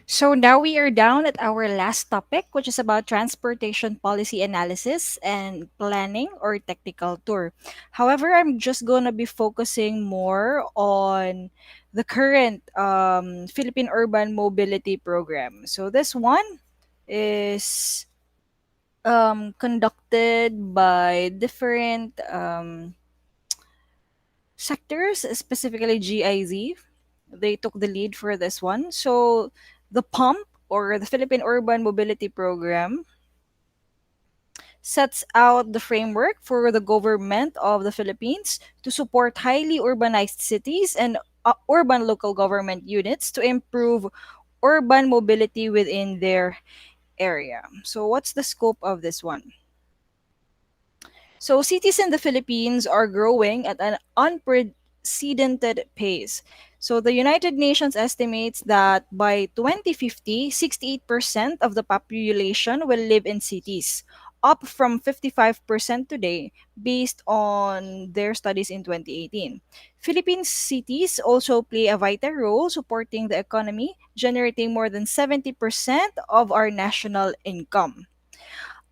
So now we are down at our last topic, which is about transportation policy analysis and planning or technical tour. However, I'm just going to be focusing more on the current Philippine Urban Mobility Program. So this one is conducted by different sectors, specifically GIZ. They took the lead for this one. So the PUMP, or the Philippine Urban Mobility Program, sets out the framework for the government of the Philippines to support highly urbanized cities and urban local government units to improve urban mobility within their area. So what's the scope of this one? So cities in the Philippines are growing at an unprecedented pace. So the United Nations estimates that by 2050, 68% of the population will live in cities, up from 55% today based on their studies in 2018. Philippine cities also play a vital role supporting the economy, generating more than 70% of our national income.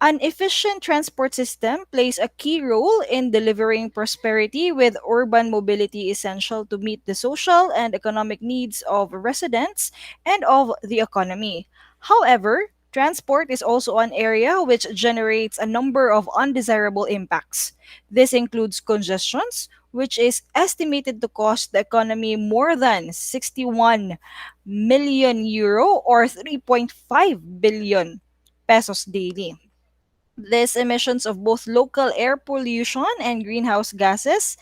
An efficient transport system plays a key role in delivering prosperity, with urban mobility essential to meet the social and economic needs of residents and of the economy. However, transport is also an area which generates a number of undesirable impacts. This includes congestions, which is estimated to cost the economy more than 61 million euro or 3.5 billion pesos daily. These emissions of both local air pollution and greenhouse gases,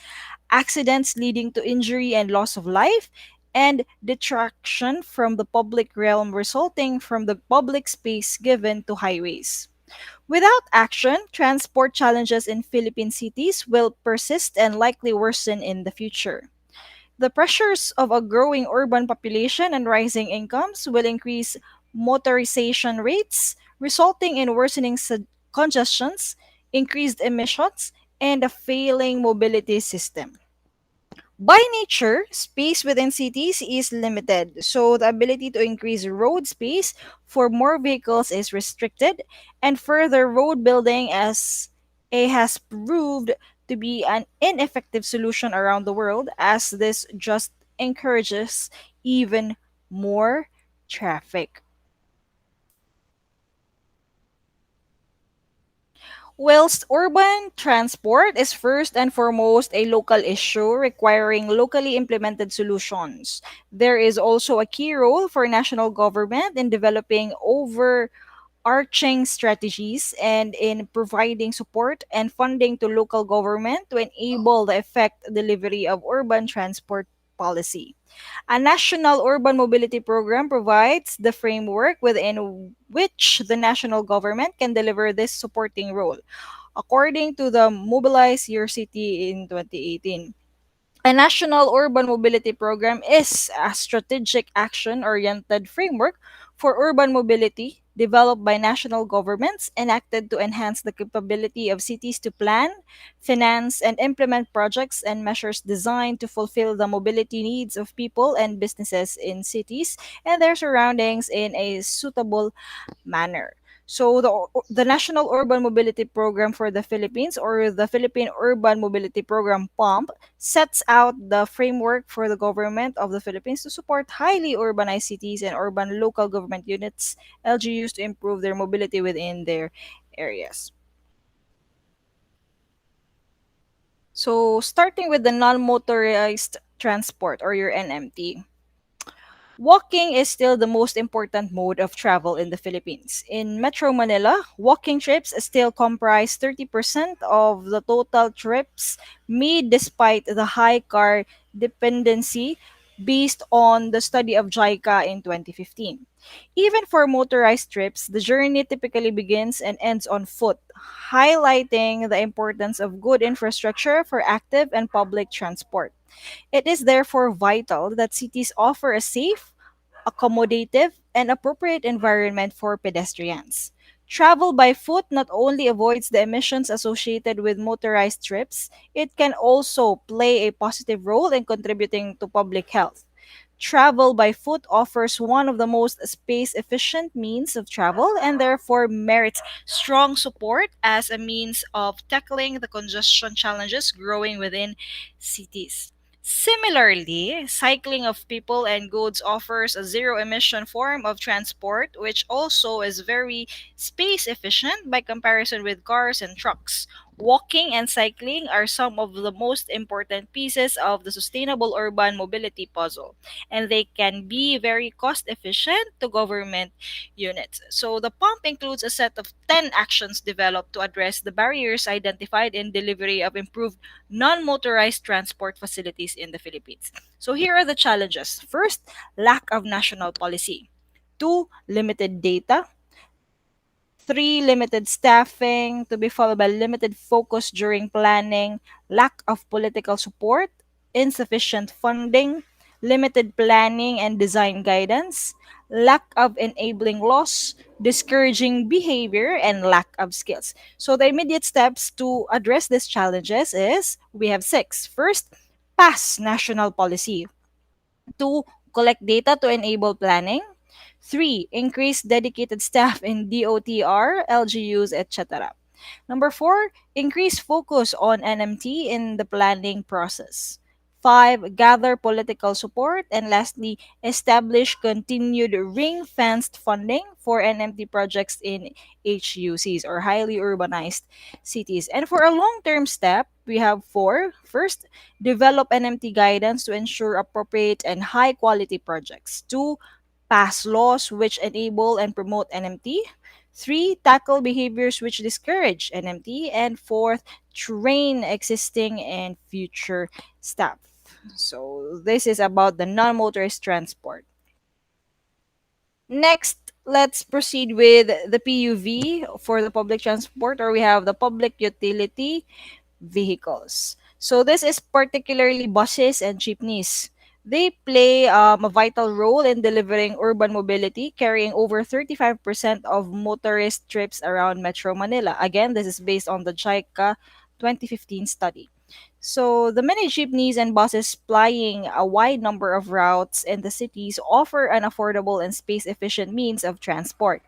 accidents leading to injury and loss of life, and detraction from the public realm resulting from the public space given to highways. Without action, transport challenges in Philippine cities will persist and likely worsen in the future. The pressures of a growing urban population and rising incomes will increase motorization rates, resulting in worsening congestions, increased emissions, and a failing mobility system. By nature, space within cities is limited, so the ability to increase road space for more vehicles is restricted, and further road building as a has proved to be an ineffective solution around the world, as this just encourages even more traffic. Whilst urban transport is first and foremost a local issue requiring locally implemented solutions, there is also a key role for national government in developing overarching strategies and in providing support and funding to local government to enable the effective delivery of urban transport policy. A national urban mobility program provides the framework within which the national government can deliver this supporting role. According to the Mobilize Your City in 2018, a national urban mobility program is a strategic action oriented framework for urban mobility developed by national governments, enacted to enhance the capability of cities to plan, finance, and implement projects and measures designed to fulfill the mobility needs of people and businesses in cities and their surroundings in a suitable manner. So the National Urban Mobility Program for the Philippines, or the Philippine Urban Mobility Program PUMP, sets out the framework for the government of the Philippines to support highly urbanized cities and urban local government units (LGUs) to improve their mobility within their areas. So starting with the non-motorized transport, or your NMT. Walking is still the most important mode of travel in the Philippines. In Metro Manila, walking trips still comprise 30% of the total trips made, despite the high car dependency based on the study of JICA in 2015. Even for motorized trips, the journey typically begins and ends on foot, highlighting the importance of good infrastructure for active and public transport. It is therefore vital that cities offer a safe, accommodative, and appropriate environment for pedestrians. Travel by foot not only avoids the emissions associated with motorized trips, it can also play a positive role in contributing to public health. travel by foot offers one of the most space efficient means of travel and therefore merits strong support as a means of tackling the congestion challenges growing within cities. Similarly, cycling of people and goods offers a zero emission form of transport, which also is very space efficient by comparison with cars and trucks. Walking and cycling are some of the most important pieces of the sustainable urban mobility puzzle, and they can be very cost efficient to government units. So, the pump includes a set of 10 actions developed to address the barriers identified in delivery of improved non motorized transport facilities in the Philippines. So, here are the challenges. First, lack of national policy. Two, limited data. Three, limited staffing, to be followed by limited focus during planning, lack of political support, insufficient funding, limited planning and design guidance, lack of enabling laws, discouraging behavior, and lack of skills. So the immediate steps to address these challenges is we have six. First, pass national policy. Two, collect data to enable planning. Three, increase dedicated staff in DOTR, LGUs, etc. Number four, increase focus on NMT in the planning process. Five, gather political support. And lastly, establish continued ring fenced funding for NMT projects in HUCs or highly urbanized cities. And for a long term step, we have four. First, develop NMT guidance to ensure appropriate and high quality projects. Two, pass laws which enable and promote NMT. Three, tackle behaviors which discourage NMT. And fourth, train existing and future staff. So this is about the non-motorized transport. Next, let's proceed with the PUV for the public transport, or we have the public utility vehicles. So this is particularly buses and jeepneys. They play a vital role in delivering urban mobility, carrying over 35% of motorist trips around Metro Manila. Again, this is based on the JICA 2015 study. So the many jeepneys and buses plying a wide number of routes in the cities offer an affordable and space-efficient means of transport.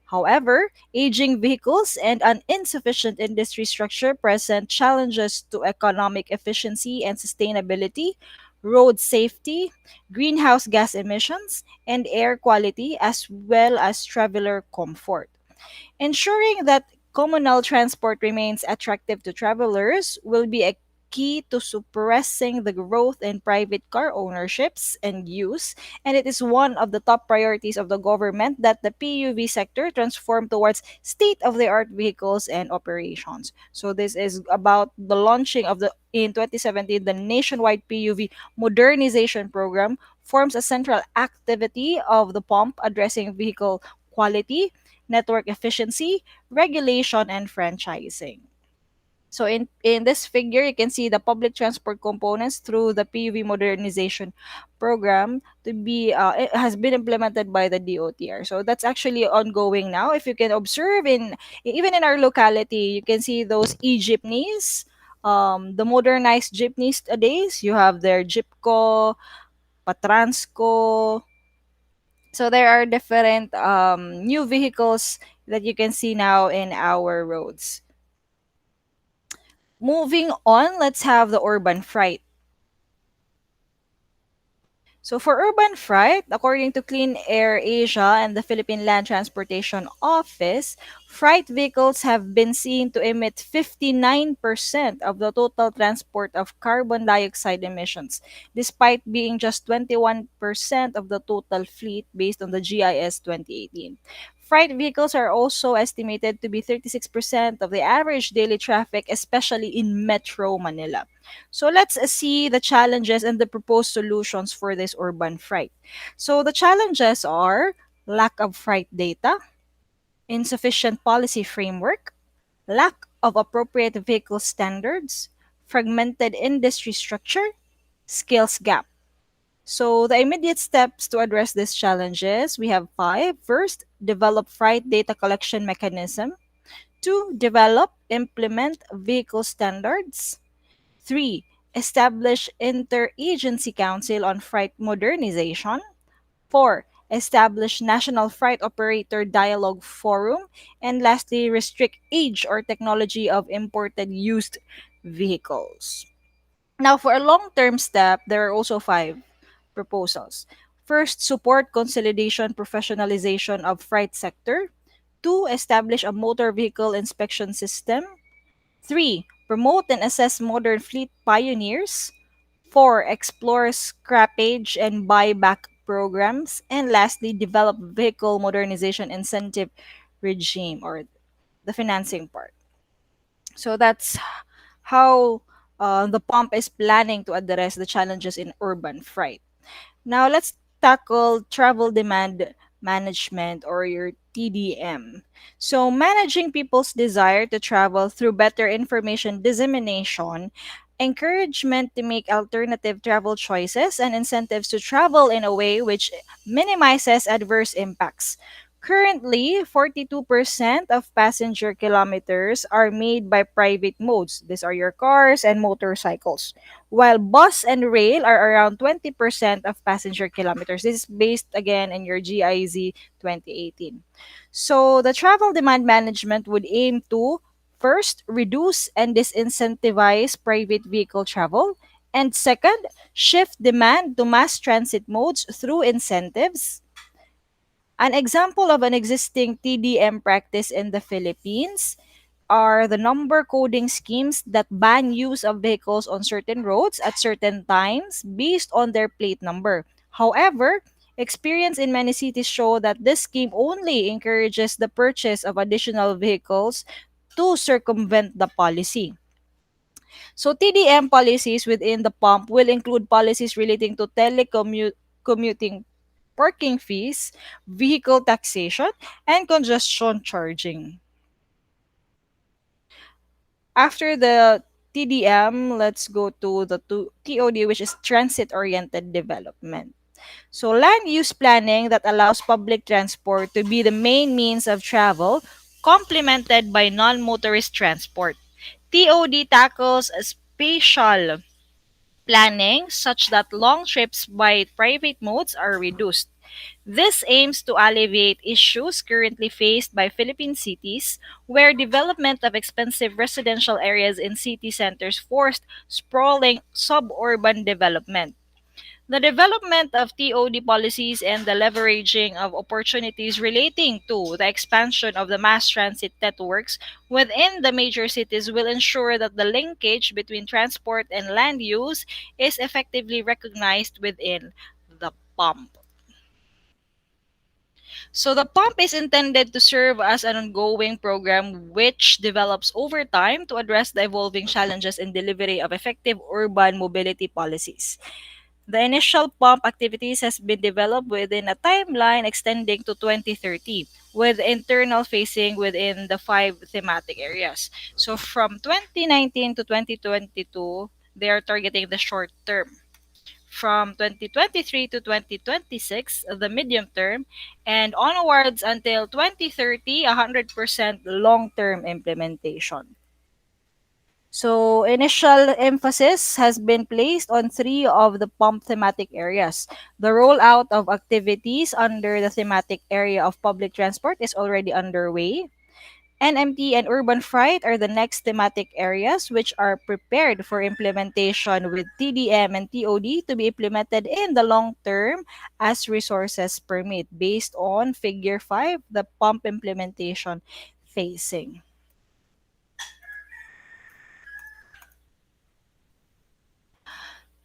However, aging vehicles and an insufficient industry structure present challenges to economic efficiency and sustainability, road safety, greenhouse gas emissions, and air quality, as well as traveler comfort. Ensuring that communal transport remains attractive to travelers will be a key to suppressing the growth in private car ownerships and use, and it is one of the top priorities of the government that the PUV sector transform towards state-of-the-art vehicles and operations. So this is about the launching of the in 2017 the nationwide PUV modernization program forms a central activity of the pump addressing vehicle quality, network efficiency, regulation, and franchising. So in this figure, you can see the public transport components through the PUV modernization program to be it has been implemented by the DOTR. So that's actually ongoing now. If you can observe in even in our locality, you can see those e-jeepneys, the modernized jeepneys nowadays. You have their Jeepco, Patransco, so there are different new vehicles that you can see now in our roads. Moving on, let's have the urban freight. So for urban freight, according to Clean Air Asia and the Philippine Land Transportation Office, freight vehicles have been seen to emit 59% of the total transport of carbon dioxide emissions, despite being just 21% of the total fleet based on the GIS 2018. Freight vehicles are also estimated to be 36% of the average daily traffic, especially in Metro Manila. So let's see the challenges and the proposed solutions for this urban freight. So the challenges are lack of freight data, insufficient policy framework, lack of appropriate vehicle standards, fragmented industry structure, skills gap. So the immediate steps to address these challenges, we have five. First, develop freight data collection mechanism. Two, develop, implement vehicle standards. Three, Establish interagency council on freight modernization. 4. Establish National Freight Operator Dialogue Forum. And lastly, restrict age or technology of imported used vehicles. Now, for a long term step, there are also five proposals. First, support consolidation professionalization of freight sector. 2. Establish a motor vehicle inspection system. 3. Promote and assess modern fleet pioneers. 4. Explore scrappage and buyback programs. And lastly, develop vehicle modernization incentive regime or the financing part. So that's how the pump is planning to address the challenges in urban freight. Now let's tackle travel demand management or your TDM. So managing people's desire to travel through better information dissemination, encouragement to make alternative travel choices, and incentives to travel in a way which minimizes adverse impacts. Currently, 42% of passenger kilometers are made by private modes. These are your cars and motorcycles, while bus and rail are around 20% of passenger kilometers. This is based again in your GIZ 2018. So the travel demand management would aim to first reduce and disincentivize private vehicle travel, and second, shift demand to mass transit modes through incentives. An example of an existing TDM practice in the Philippines are the number coding schemes that ban use of vehicles on certain roads at certain times based on their plate number. However, experience in many cities show that this scheme only encourages the purchase of additional vehicles to circumvent the policy. So TDM policies within the pump will include policies relating to telecommuting parking fees, vehicle taxation, and congestion charging. After the TDM, let's go to the TOD, which is transit oriented development. So, land use planning that allows public transport to be the main means of travel, complemented by non motorist transport. TOD tackles a spatial planning such that long trips by private modes are reduced. This aims to alleviate issues currently faced by Philippine cities, where development of expensive residential areas in city centers forced sprawling suburban development. The development of TOD policies and the leveraging of opportunities relating to the expansion of the mass transit networks within the major cities will ensure that the linkage between transport and land use is effectively recognized within the pump. So the pump is intended to serve as an ongoing program which develops over time to address the evolving challenges in delivery of effective urban mobility policies. The initial pump activities has been developed within a timeline extending to 2030, with internal facing within the five thematic areas. So from 2019 to 2022, they are targeting the short term. From 2023 to 2026, the medium term, and onwards until 2030, 100% long-term implementation. So, initial emphasis has been placed on three of the pump thematic areas. The rollout of activities under the thematic area of public transport is already underway. NMT and urban freight are the next thematic areas which are prepared for implementation with TDM and TOD to be implemented in the long term as resources permit based on figure 5, the pump implementation phasing.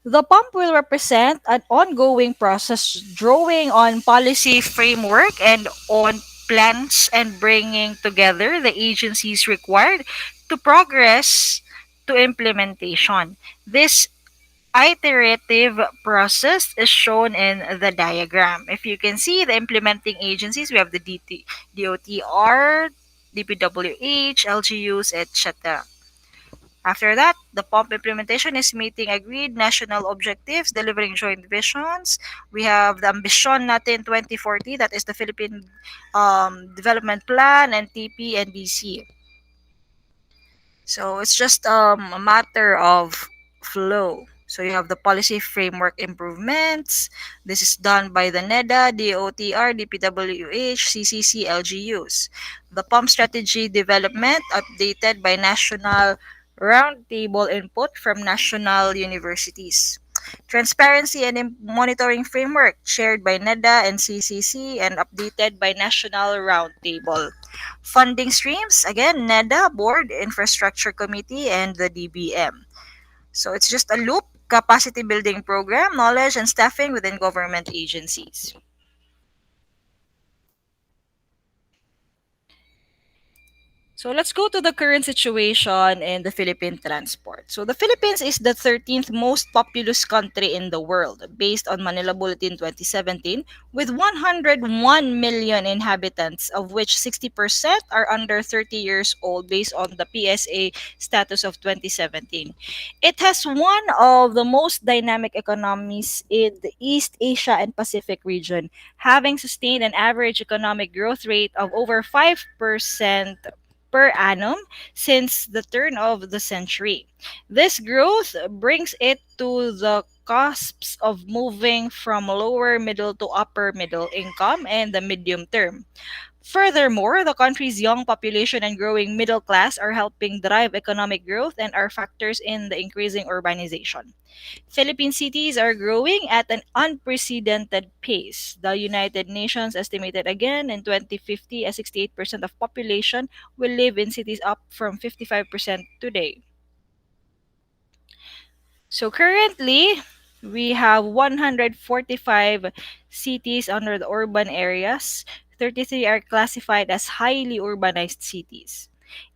The pump will represent an ongoing process drawing on policy framework and on plans and bringing together the agencies required to progress to implementation. This iterative process is shown in the diagram. If you can see the implementing agencies, we have the DOTR, DPWH, LGUs, etc. After that, the pump implementation is meeting agreed national objectives, delivering joint visions. We have the Ambition natin 2040, that is the Philippine Development Plan, and TP and BC. So it's just a matter of flow. So you have the policy framework improvements. This is done by the NEDA, DOTR, DPWH, CCC, LGUs. The pump strategy development updated by national roundtable input from national universities. Transparency and monitoring framework shared by NEDA and CCC and updated by National Roundtable. Funding streams, again, NEDA, Board, Infrastructure Committee, and the DBM. So it's just a loop, capacity building program, knowledge, and staffing within government agencies. So let's go to the current situation in the Philippine transport. So the Philippines is the 13th most populous country in the world based on Manila Bulletin 2017 with 101 million inhabitants of which 60% are under 30 years old based on the PSA status of 2017. It has one of the most dynamic economies in the East Asia and Pacific region, having sustained an average economic growth rate of over 5% per annum since the turn of the century. This growth brings it to the cusps of moving from lower middle to upper middle income in the medium term. Furthermore, the country's young population and growing middle class are helping drive economic growth and are factors in the increasing urbanization. Philippine cities are growing at an unprecedented pace. The United Nations estimated again in 2050 as 68% of population will live in cities up from 55% today. So currently, we have 145 cities under the urban areas. 33 are classified as highly urbanized cities.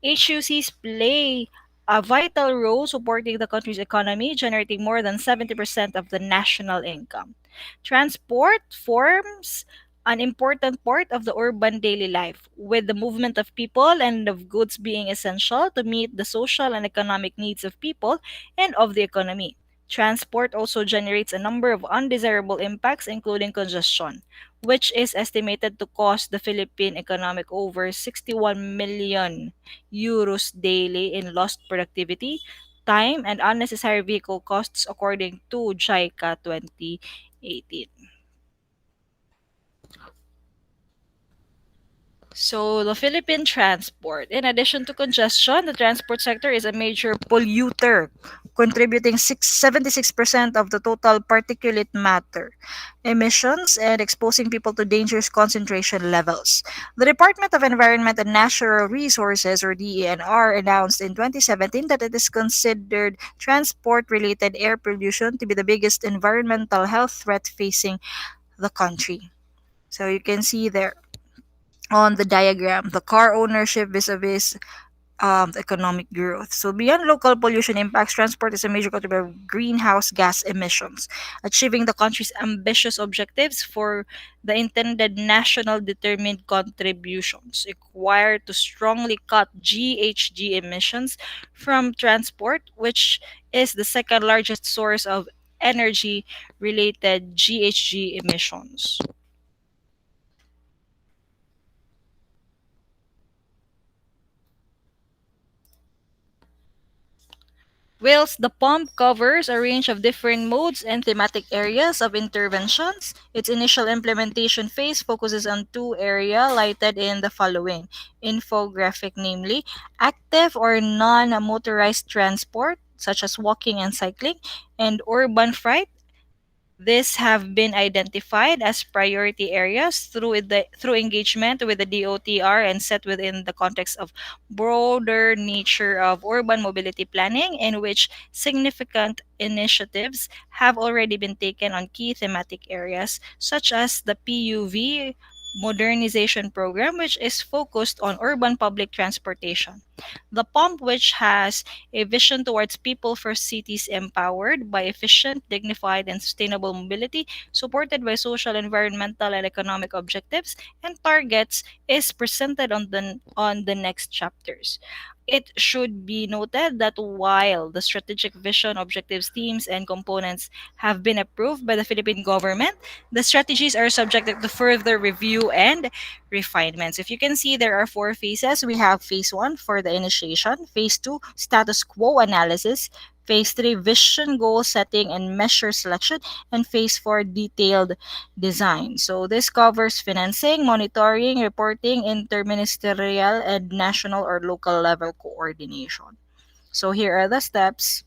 HUCs play a vital role supporting the country's economy, generating more than 70% of the national income. Transport forms an important part of the urban daily life, with the movement of people and of goods being essential to meet the social and economic needs of people and of the economy. Transport also generates a number of undesirable impacts, including congestion, which is estimated to cost the Philippine economic over 61 million euros daily in lost productivity, time, and unnecessary vehicle costs, according to JICA 2018. So, the Philippine transport. In addition to congestion, the transport sector is a major polluter, contributing 76% of the total particulate matter emissions and exposing people to dangerous concentration levels. The Department of Environment and Natural Resources, or DENR, announced in 2017 that it is considered transport related air pollution to be the biggest environmental health threat facing the country. So, you can see there on the diagram the car ownership vis-a-vis the economic growth. So beyond local pollution impacts, transport is a major contributor of greenhouse gas emissions, achieving the country's ambitious objectives for the intended national determined contributions required to strongly cut GHG emissions from transport, which is the second largest source of energy related GHG emissions. Whilst the pump covers a range of different modes and thematic areas of interventions, its initial implementation phase focuses on two areas lighted in the following infographic, namely active or non-motorized transport, such as walking and cycling, and urban freight. These have been identified as priority areas through engagement with the DOTR and set within the context of broader nature of urban mobility planning, in which significant initiatives have already been taken on key thematic areas such as the PUV modernization program, which is focused on urban public transportation. The pump, which has a vision towards people first cities empowered by efficient, dignified, and sustainable mobility, supported by social, environmental, and economic objectives and targets, is presented on the next chapters. It should be noted that while the strategic vision, objectives, themes, and components have been approved by the Philippine government, the strategies are subject to further review and refinements. If you can see, there are four phases. We have phase one for the initiation, phase two, status quo analysis, Phase 3, vision, goal setting, and measure selection. And Phase 4, detailed design. So this covers financing, monitoring, reporting, interministerial, and national or local level coordination. So here are the steps.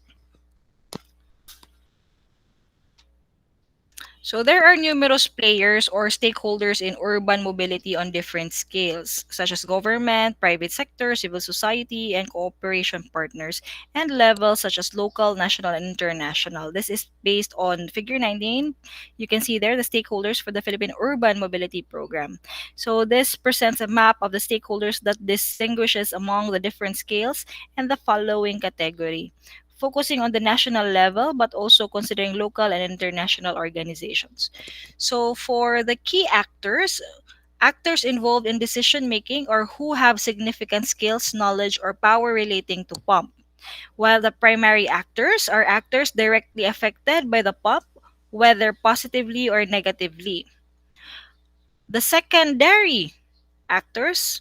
So there are numerous players or stakeholders in urban mobility on different scales, such as government, private sector, civil society, and cooperation partners, and levels such as local, national, and international. This is based on Figure 19. You can see there the stakeholders for the Philippine Urban Mobility Program. So this presents a map of the stakeholders that distinguishes among the different scales and the following category, focusing on the national level but also considering local and international organizations. So for the key actors, actors involved in decision making or who have significant skills, knowledge, or power relating to pump. While the primary actors are actors directly affected by the pump, whether positively or negatively. The secondary actors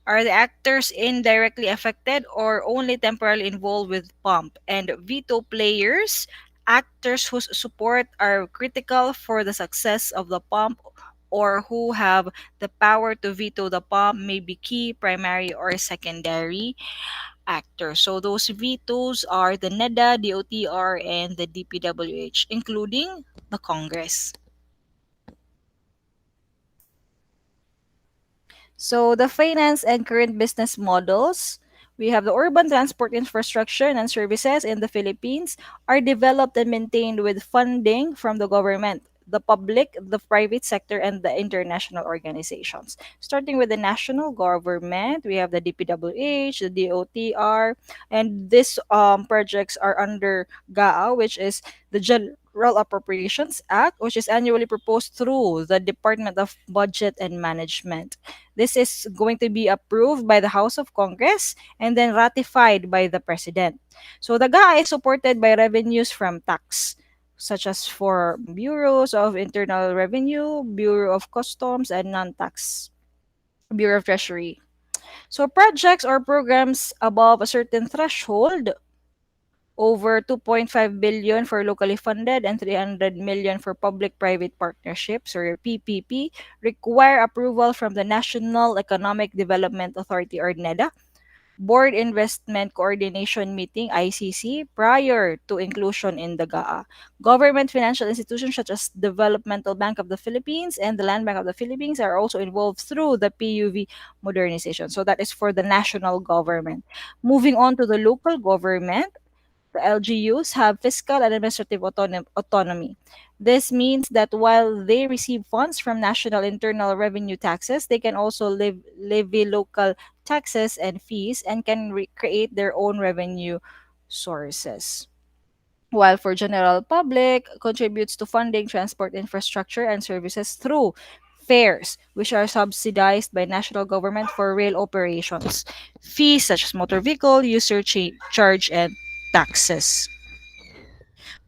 are the actors indirectly affected or only temporarily involved with pump, and veto players, actors whose support are critical for the success of the pump or who have the power to veto the pump, may be key, primary, or secondary actors. So those vetoes are the NEDA, DOTR, and the DPWH, including the Congress. So the finance and current business models, we have the urban transport infrastructure and services in the Philippines are developed and maintained with funding from the government, the public, the private sector, and the international organizations. Starting with the national government, we have the DPWH, the DOTR, and these projects are under GAA, which is the General Appropriations Act, which is annually proposed through the Department of Budget and Management. This is going to be approved by the House of Congress and then ratified by the President. So the GAA is supported by revenues from tax, such as for bureaus of internal revenue, Bureau of Customs, and non-tax Bureau of Treasury. So projects or programs above a certain threshold, over 2.5 billion for locally funded and 300 million for public-private partnerships or PPP, require approval from the National Economic Development Authority or NEDA, Board Investment Coordination Meeting ICC, prior to inclusion in the GAA. Government financial institutions such as Developmental Bank of the Philippines and the Land Bank of the Philippines are also involved through the PUV modernization. So that is for the national government. Moving on to the local government, the LGUs have fiscal and administrative autonomy. This means that while they receive funds from national internal revenue taxes, they can also levy local taxes and fees and can create their own revenue sources. While for general public, contributes to funding transport infrastructure and services through fares, which are subsidized by national government for rail operations, fees such as motor vehicle, user charge, and taxes.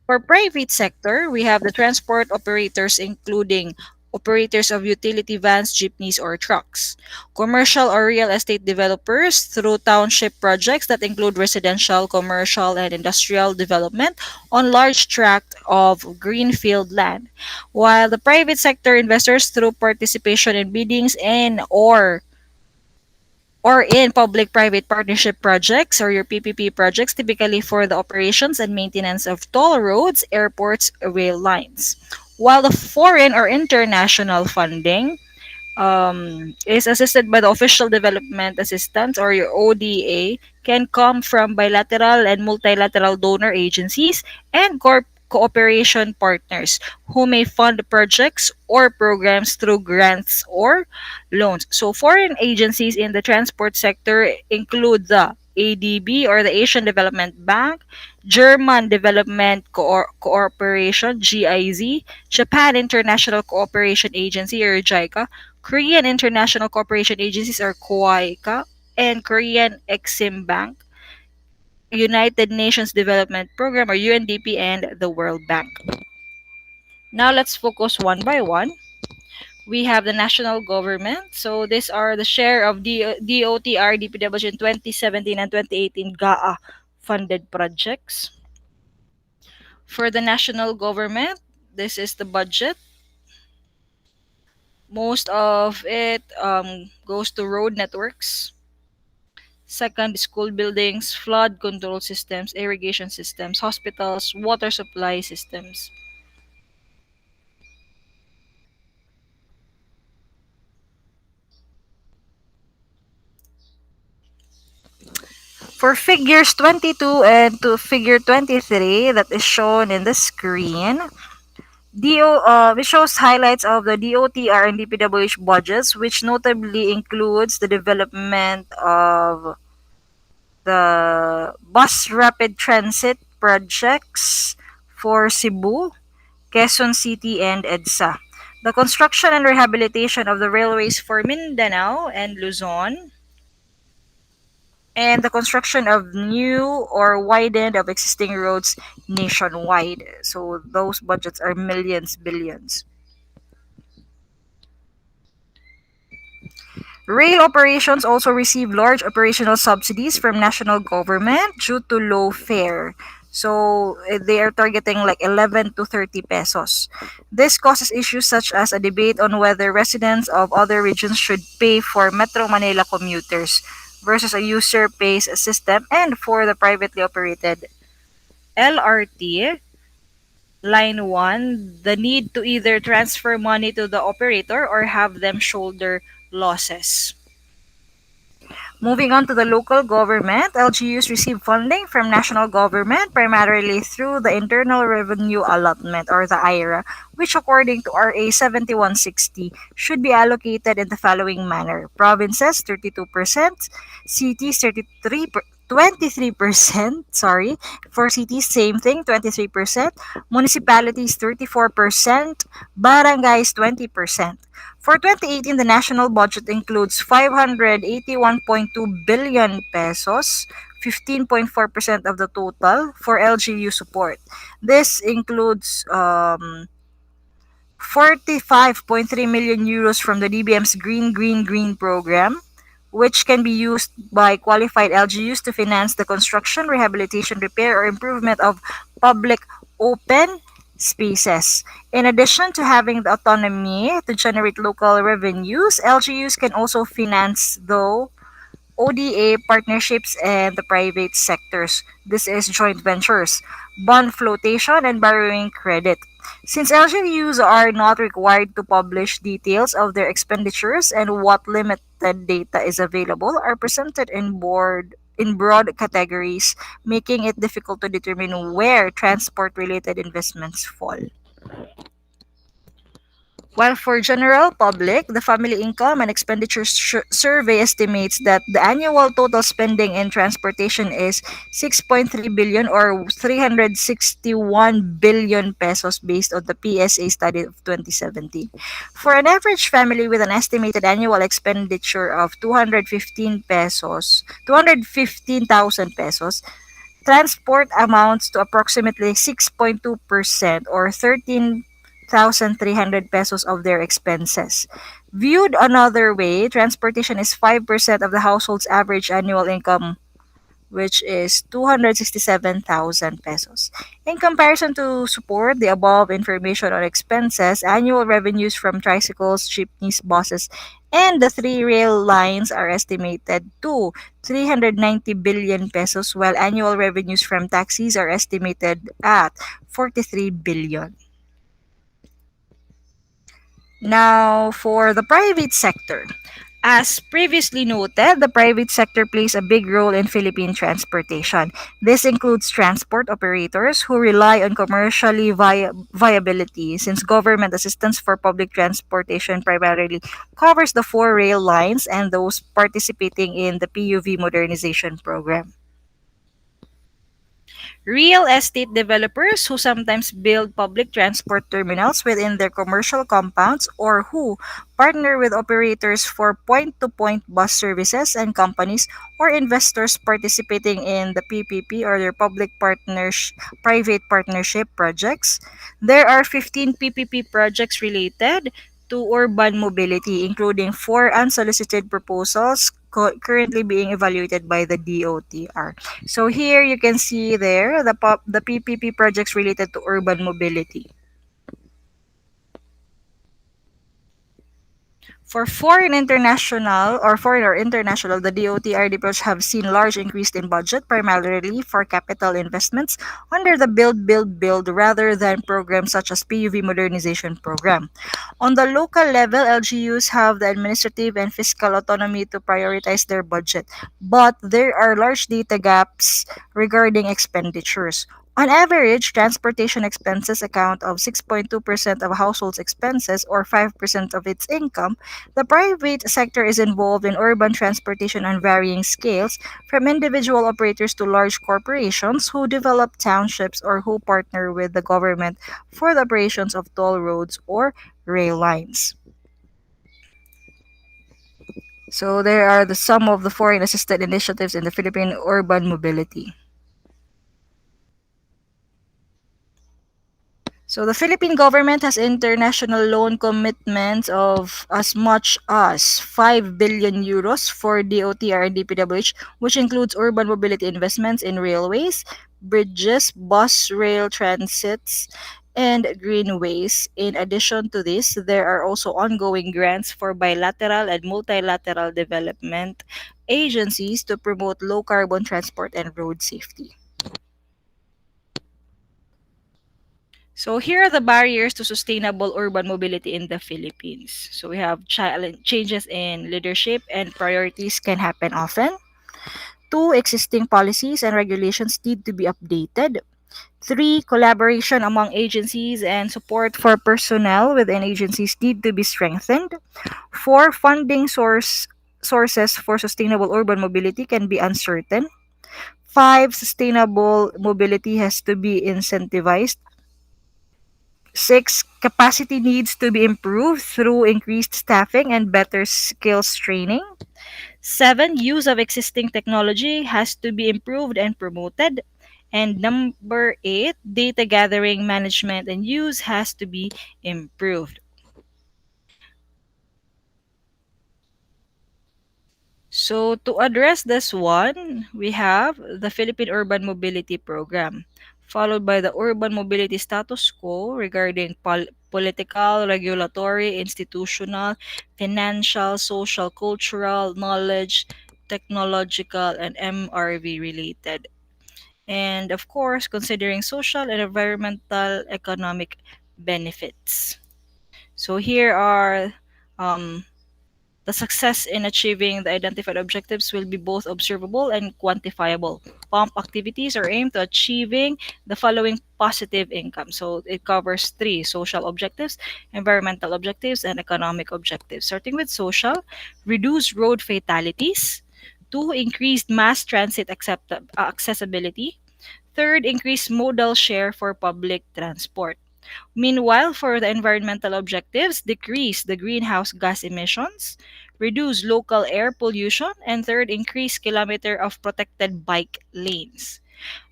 For private sector, we have the transport operators including operators of utility vans, jeepneys, or trucks. Commercial or real estate developers through township projects that include residential, commercial, and industrial development on large tract of greenfield land. While the private sector investors through participation in biddings and or in public-private partnership projects or your PPP projects, typically for the operations and maintenance of toll roads, airports, rail lines. While the foreign or international funding is assisted by the official development assistance or your ODA, can come from bilateral and multilateral donor agencies and cooperation partners who may fund projects or programs through grants or loans. So foreign agencies in the transport sector include the ADB or the Asian Development Bank, German Development Cooperation GIZ, Japan International Cooperation Agency or JICA, Korean International Cooperation Agencies or KOICA, and Korean Exim Bank, United Nations Development Program or UNDP, and the World Bank. Now let's focus one by one. We have the national government. So these are the share of DOTR, DPWH in 2017 and 2018 GAA funded projects. For the national government, this is the budget. Most of it goes to road networks. Second, school buildings, flood control systems, irrigation systems, hospitals, water supply systems. For figures 22 and to figure 23 that is shown in the screen, it shows highlights of the DOTR and DPWH budgets, which notably includes the development of the bus rapid transit projects for Cebu, Quezon City, and EDSA. The construction and rehabilitation of the railways for Mindanao and Luzon, and the construction of new or widened of existing roads nationwide. So those budgets are millions, billions. Rail operations also receive large operational subsidies from national government due to low fare. So they are targeting like 11 to 30 pesos. This causes issues such as a debate on whether residents of other regions should pay for Metro Manila commuters versus a user pays system, and for the privately operated LRT Line 1, the need to either transfer money to the operator or have them shoulder losses. Moving on to the local government, LGUs receive funding from national government primarily through the Internal Revenue Allotment or the IRA, which according to RA 7160 should be allocated in the following manner. Provinces 32%, cities 23%, sorry. For cities, same thing, 23%. Municipalities, 34%. Barangays, 20%. For 2018, the national budget includes 581.2 billion pesos, 15.4% of the total for LGU support. This includes 45.3 million euros from the DBM's Green Green Green program, which can be used by qualified LGUs to finance the construction, rehabilitation, repair, or improvement of public open spaces. In addition to having the autonomy to generate local revenues, LGUs can also finance, though, ODA partnerships and the private sectors. This is joint ventures, bond flotation, and borrowing credit. Since LGUs are not required to publish details of their expenditures and what limited data is available are presented in broad categories, making it difficult to determine where transport related investments fall. While for general public, the Family Income and Expenditures Survey estimates that the annual total spending in transportation is 6.3 billion or 361 billion pesos based on the PSA study of 2017. For an average family with an estimated annual expenditure of 215,000 pesos, transport amounts to approximately 6.2% or 13,300 pesos of their expenses. Viewed another way, transportation is 5% of the household's average annual income, which is 267,000 pesos. In comparison to support the above information on expenses, annual revenues from tricycles, jeepneys, buses, and the three rail lines are estimated to 390 billion pesos, while annual revenues from taxis are estimated at 43 billion. Now, for the private sector. As previously noted, the private sector plays a big role in Philippine transportation. This includes transport operators who rely on commercially viability, since government assistance for public transportation primarily covers the four rail lines and those participating in the PUV modernization program. Real estate developers who sometimes build public transport terminals within their commercial compounds or who partner with operators for point to point bus services and companies or investors participating in the PPP or their private partnership projects. There are 15 PPP projects related to urban mobility, including four unsolicited proposals currently being evaluated by the DOTR. So here you can see there the PPP projects related to urban mobility. For foreign or international, the DOTR approach have seen large increase in budget, primarily for capital investments under the build rather than programs such as PUV modernization program. On the local level, LGUs have the administrative and fiscal autonomy to prioritize their budget, but there are large data gaps regarding expenditures. On average, transportation expenses account of 6.2% of households' expenses or 5% of its income. The private sector is involved in urban transportation on varying scales, from individual operators to large corporations who develop townships or who partner with the government for the operations of toll roads or rail lines. So there are some of the foreign assisted initiatives in the Philippine urban mobility. So the Philippine government has international loan commitments of as much as 5 billion euros for DOTR and DPWH, which includes urban mobility investments in railways, bridges, bus rail transits, and greenways. In addition to this, there are also ongoing grants for bilateral and multilateral development agencies to promote low carbon transport and road safety. So here are the barriers to sustainable urban mobility in the Philippines. So we have changes in leadership and priorities can happen often. Two, existing policies and regulations need to be updated. Three, collaboration among agencies and support for personnel within agencies need to be strengthened. Four, sources for sustainable urban mobility can be uncertain. Five, sustainable mobility has to be incentivized. Six, capacity needs to be improved through increased staffing and better skills training. Seven, use of existing technology has to be improved and promoted. And number eight, data gathering, management, and use has to be improved. So to address this one, we have the Philippine Urban Mobility Program, followed by the Urban Mobility Status Quo regarding political, regulatory, institutional, financial, social, cultural, knowledge, technological, and MRV related. And of course, considering social and environmental economic benefits. So here are the success in achieving the identified objectives will be both observable and quantifiable. PUMP activities are aimed to achieving the following positive income. So it covers three social objectives, environmental objectives, and economic objectives. Starting with social, reduce road fatalities. Two, increased mass transit accessibility. Third, increase modal share for public transport. Meanwhile, for the environmental objectives, decrease the greenhouse gas emissions, reduce local air pollution, and third, increase kilometer of protected bike lanes.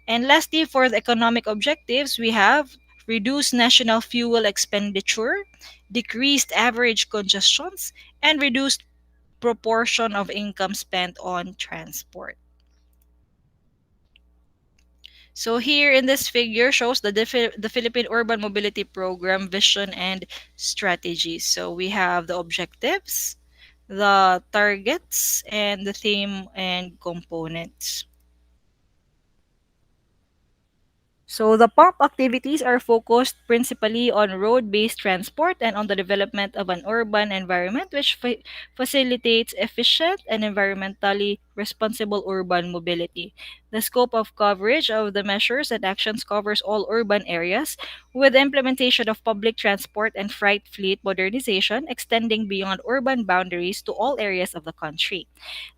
And lastly, for the economic objectives, we have reduce national fuel expenditure, decreased average congestions, and reduced proportion of income spent on transport. So here in this figure shows the Philippine Urban Mobility Program vision and strategies. So we have the objectives, the targets, and the theme and components. So the POP activities are focused principally on road-based transport and on the development of an urban environment which facilitates efficient and environmentally responsible urban mobility. The scope of coverage of the measures and actions covers all urban areas, with the implementation of public transport and freight fleet modernization extending beyond urban boundaries to all areas of the country.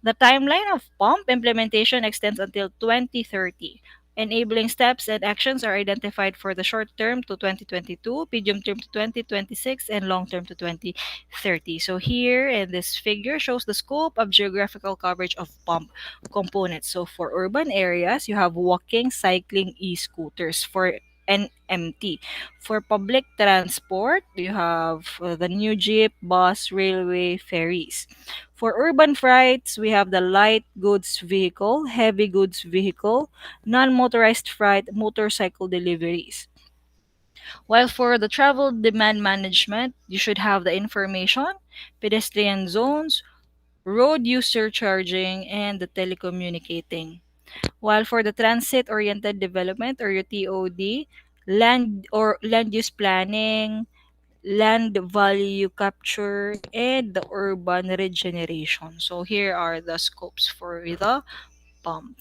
The timeline of POMP implementation extends until 2030. Enabling steps and actions are identified for the short term to 2022, medium term to 2026, and long term to 2030. So here in this figure shows the scope of geographical coverage of pump components. So for urban areas, you have walking, cycling, e-scooters. For NMT. For public transport, you have the new jeep, bus, railway, ferries. For urban freights, we have the light goods vehicle, heavy goods vehicle, non-motorized freight, motorcycle deliveries. While for the travel demand management, you should have the information, pedestrian zones, road user charging, and the telecommunicating. While for the transit-oriented development or your TOD, land use planning, land value capture, and the urban regeneration. So here are the scopes for the pump.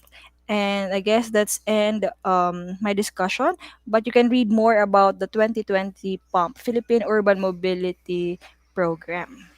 And I guess that's end my discussion. But you can read more about the 2020 Pump Philippine Urban Mobility Program.